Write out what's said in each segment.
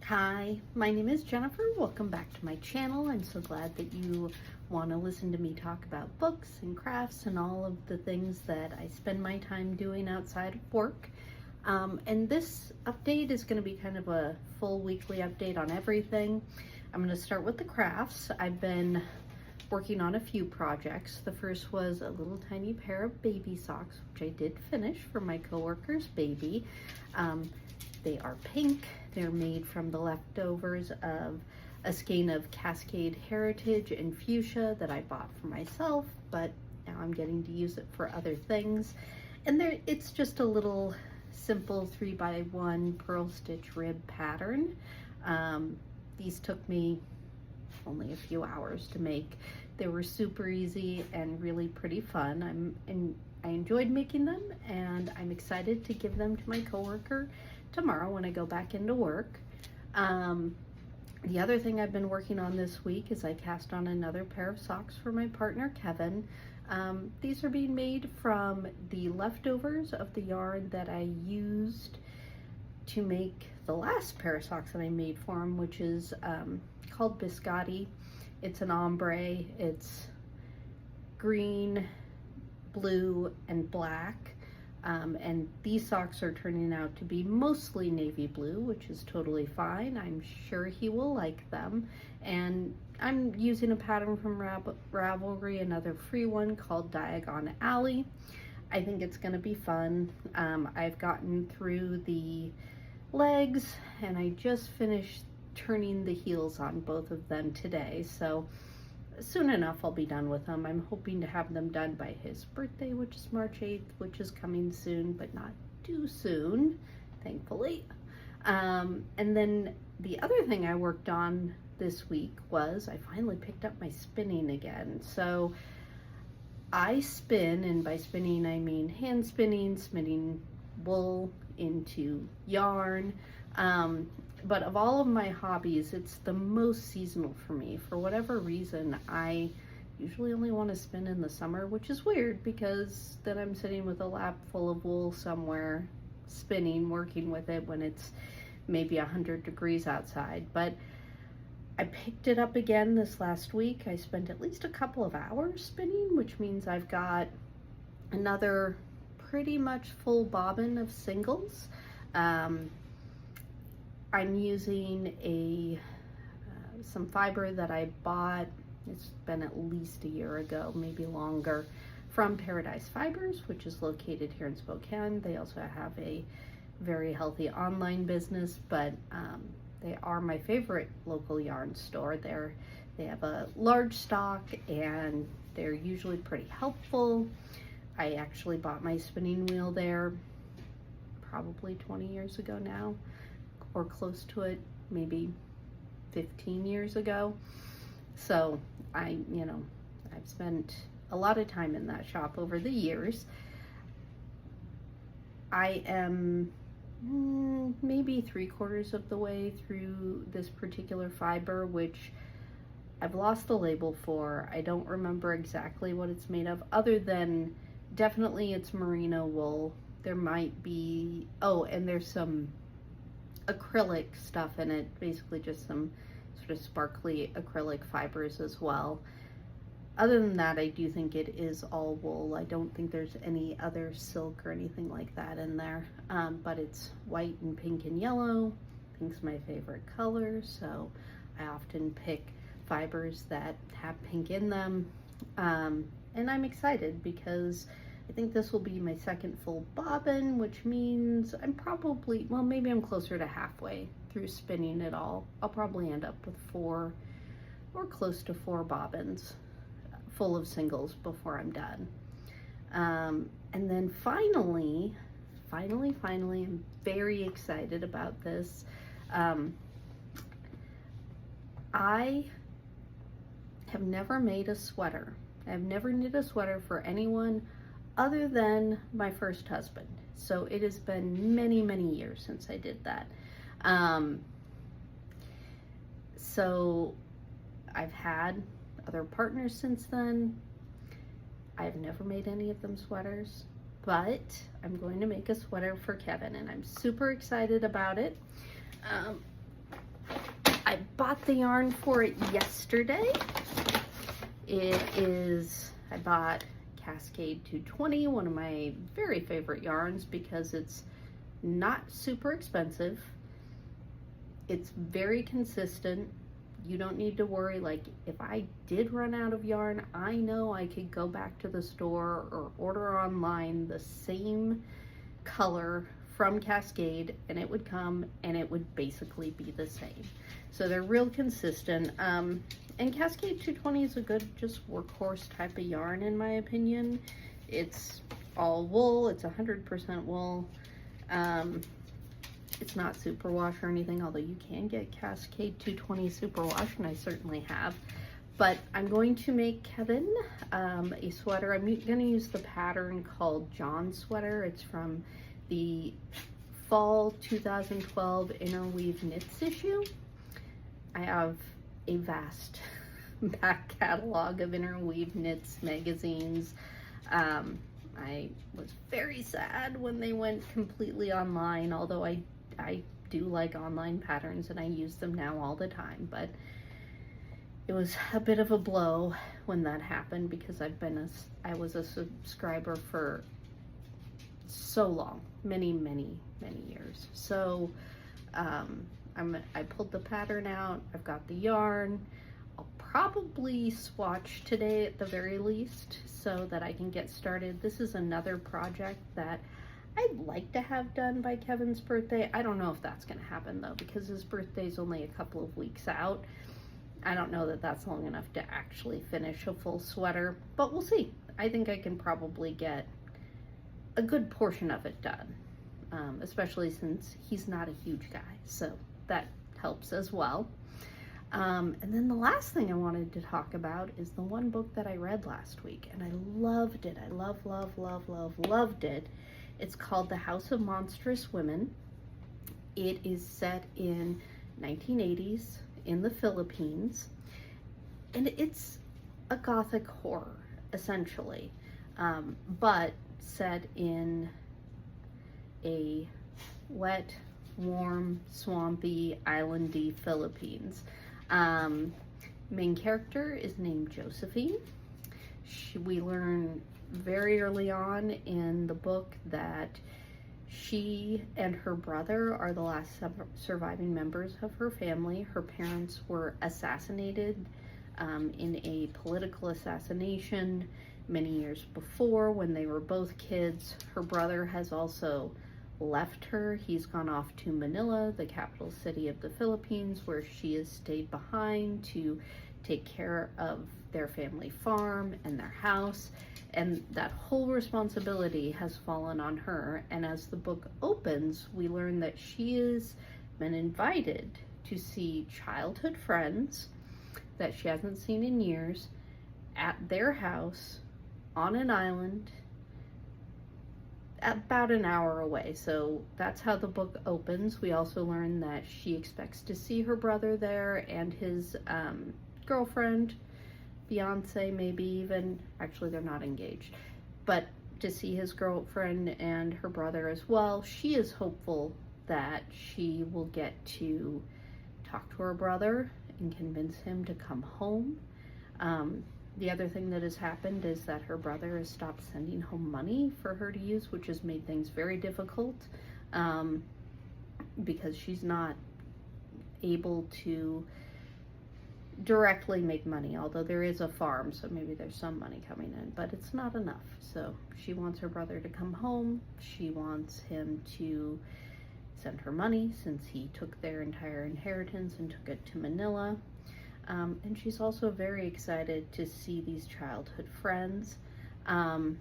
Hi, my name is Jennifer. Welcome back to my channel. I'm so glad that you want to listen to me talk about books and crafts and all of the things that I spend my time doing outside of work. And this update is going to be kind of a full weekly update on everything. I'm going to start with the crafts. I've been working on a few projects. The first was a little tiny pair of baby socks, which I did finish for my coworker's baby. They are pink. They're made from the leftovers of a skein of Cascade Heritage and Fuchsia that I bought for myself, but now I'm getting to use it for other things. And it's just a little simple 3x1 pearl stitch rib pattern. These took me only a few hours to make. They were super easy and really pretty fun. I enjoyed making them, and I'm excited to give them to my coworker tomorrow when I go back into work. The other thing I've been working on this week is I cast on another pair of socks for my partner, Kevin. These are being made from the leftovers of the yarn that I used to make the last pair of socks that I made for him, which is called Biscotti. It's an ombre. It's green, blue, and black. And these socks are turning out to be mostly navy blue, which is totally fine. I'm sure he will like them. And I'm using a pattern from Ravelry, another free one called Diagon Alley. I think it's going to be fun. I've gotten through the legs, and I just finished turning the heels on both of them today. So soon enough I'll be done with them. I'm hoping to have them done by his birthday, which is March 8th, which is coming soon, but not too soon, thankfully. And then the other thing I worked on this week was I finally picked up my spinning again. So I spin, and by spinning I mean hand spinning wool into yarn. But of all of my hobbies, it's the most seasonal for me. For whatever reason, I usually only want to spin in the summer, which is weird because then I'm sitting with a lap full of wool somewhere, spinning, working with it when it's maybe 100 degrees outside. But I picked it up again this last week. I spent at least a couple of hours spinning, which means I've got another pretty much full bobbin of singles. I'm using some fiber that I bought, it's been at least a year ago, maybe longer, from Paradise Fibers, which is located here in Spokane. They also have a very healthy online business, but they are my favorite local yarn store. They have a large stock, and they're usually pretty helpful. I actually bought my spinning wheel there probably 20 years ago now, or close to it, maybe 15 years ago. So I've spent a lot of time in that shop over the years. I am maybe 3/4 of the way through this particular fiber, which I've lost the label for. I don't remember exactly what it's made of, other than definitely it's merino wool. There might be, oh, and there's some acrylic stuff in it, basically just some sort of sparkly acrylic fibers as well. Other than that, I do think it is all wool. I don't think there's any other silk or anything like that in there, but it's white and pink and yellow. Pink's my favorite color, so I often pick fibers that have pink in them, and I'm excited because I think this will be my second full bobbin, which means I'm probably, well, maybe I'm closer to halfway through spinning it all. I'll probably end up with 4 or close to 4 bobbins full of singles before I'm done. And then finally, I'm very excited about this. I have never made a sweater. I've never knit a sweater for anyone other than my first husband. So it has been many, many years since I did that. So I've had other partners since then. I've never made any of them sweaters, but I'm going to make a sweater for Kevin, and I'm super excited about it. I bought the yarn for it yesterday. I bought Cascade 220, one of my very favorite yarns because it's not super expensive. It's very consistent. You don't need to worry, like, if I did run out of yarn, I know I could go back to the store or order online the same color from Cascade and it would come and it would basically be the same. So they're real consistent. And Cascade 220 is a good just workhorse type of yarn in my opinion. It's all wool, it's 100% wool. It's not superwash or anything, although you can get Cascade 220 superwash, and I certainly have. But I'm going to make Kevin a sweater. I'm going to use the pattern called John Sweater. It's from the fall 2012 Interweave Knits issue. I have a vast back catalog of Interweave Knits magazines. I was very sad when they went completely online, although I do like online patterns and I use them now all the time, but it was a bit of a blow when that happened because I was a subscriber for so long, many years. So I pulled the pattern out, I've got the yarn. I'll probably swatch today at the very least so that I can get started. This is another project that I'd like to have done by Kevin's birthday. I don't know if that's going to happen though, because his birthday's only a couple of weeks out. I don't know that that's long enough to actually finish a full sweater, but we'll see. I think I can probably get a good portion of it done, especially since he's not a huge guy, so that helps as well. And then the last thing I wanted to talk about is the one book that I read last week, and I loved it. I loved it. It's called The House of Monstrous Women. It is set in 1980s in the Philippines, and it's a gothic horror, essentially, but set in a wet, warm, swampy, islandy Philippines. Main character is named Josephine. We learn very early on in the book that she and her brother are the last surviving members of her family. Her parents were assassinated in a political assassination many years before when they were both kids. Her brother has also left her. He's gone off to Manila, the capital city of the Philippines, where she has stayed behind to take care of their family farm and their house, and that whole responsibility has fallen on her. And as the book opens, we learn that she has been invited to see childhood friends that she hasn't seen in years at their house on an island about an hour away. So that's how the book opens. We also learn that she expects to see her brother there and his girlfriend, fiance, maybe even, actually they're not engaged, but to see his girlfriend and her brother as well. She is hopeful that she will get to talk to her brother and convince him to come home. The other thing that has happened is that her brother has stopped sending home money for her to use, which has made things very difficult because she's not able to directly make money, although there is a farm, so maybe there's some money coming in, but it's not enough. So she wants her brother to come home. She wants him to send her money since he took their entire inheritance and took it to Manila. And she's also very excited to see these childhood friends. And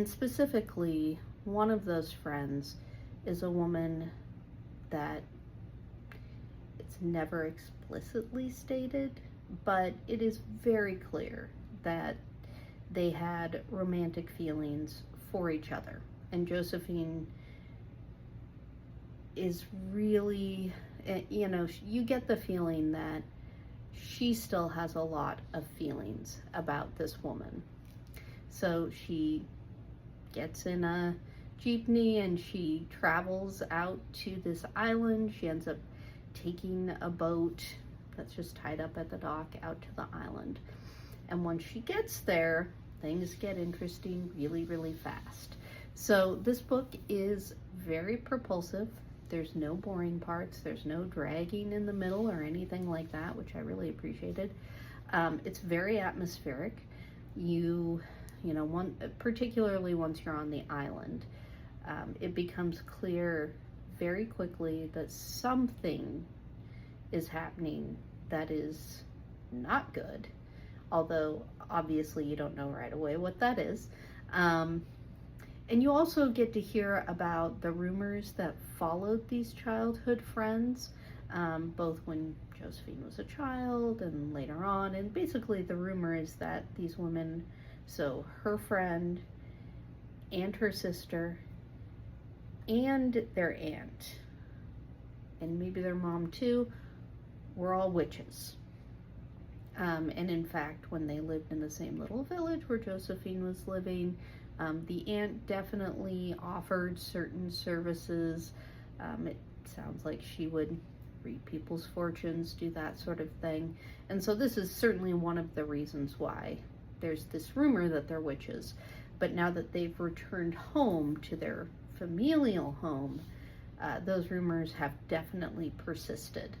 specifically, one of those friends is a woman that it's never explicitly stated, but it is very clear that they had romantic feelings for each other. And Josephine is really, you know, you get the feeling that she still has a lot of feelings about this woman. So she gets in a jeepney and she travels out to this island. She ends up taking a boat that's just tied up at the dock out to the island. And once she gets there, things get interesting really, really fast. So this book is very propulsive. There's no boring parts. There's no dragging in the middle or anything like that, which I really appreciated. It's very atmospheric. Particularly once you're on the island, it becomes clear very quickly that something is happening that is not good. Although obviously you don't know right away what that is. And you also get to hear about the rumors that followed these childhood friends, both when Josephine was a child and later on. And basically the rumor is that these women, so her friend and her sister and their aunt, and maybe their mom too, were all witches. And in fact, when they lived in the same little village where Josephine was living, the aunt definitely offered certain services. It sounds like she would read people's fortunes, do that sort of thing. And so this is certainly one of the reasons why there's this rumor that they're witches. But now that they've returned home to their familial home, those rumors have definitely persisted.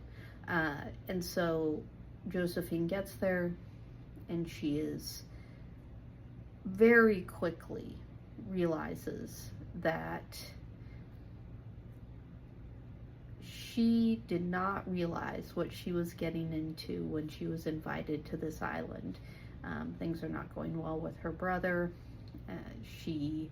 And so Josephine gets there, and she is very quickly realizes that she did not realize what she was getting into when she was invited to this island. Things are not going well with her brother. She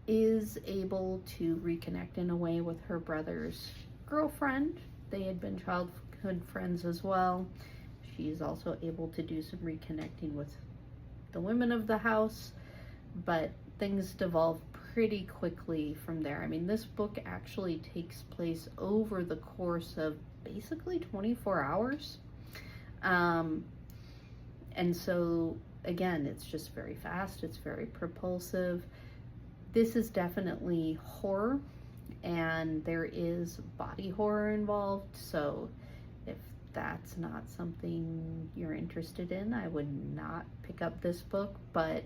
is able to reconnect in a way with her brother's girlfriend. They had been childhood friends as well. She's also able to do some reconnecting with the women of the house, but things devolve pretty quickly from there. I mean, this book actually takes place over the course of basically 24 hours. And so, again, it's just very fast. It's very propulsive. This is definitely horror, and there is body horror involved. So if that's not something you're interested in, I would not pick up this book. But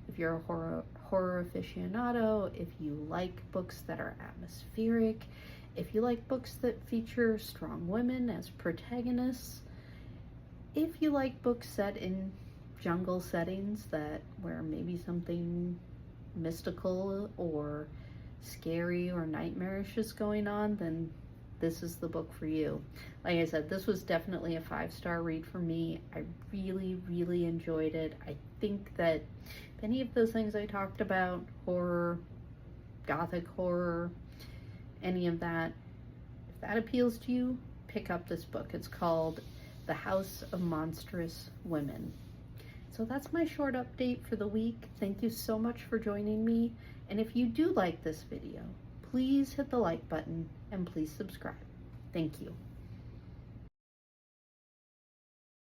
if you're a horror aficionado, if you like books that are atmospheric, if you like books that feature strong women as protagonists, if you like books set in jungle settings where maybe something mystical or scary or nightmarish is going on, then this is the book for you. Like I said, this was definitely a 5-star read for me. I really, really enjoyed it. I think that if any of those things I talked about, horror, gothic horror, any of that, if that appeals to you, pick up this book. It's called The House of Monstrous Women. So that's my short update for the week. Thank you so much for joining me. And if you do like this video, please hit the like button and please subscribe. Thank you.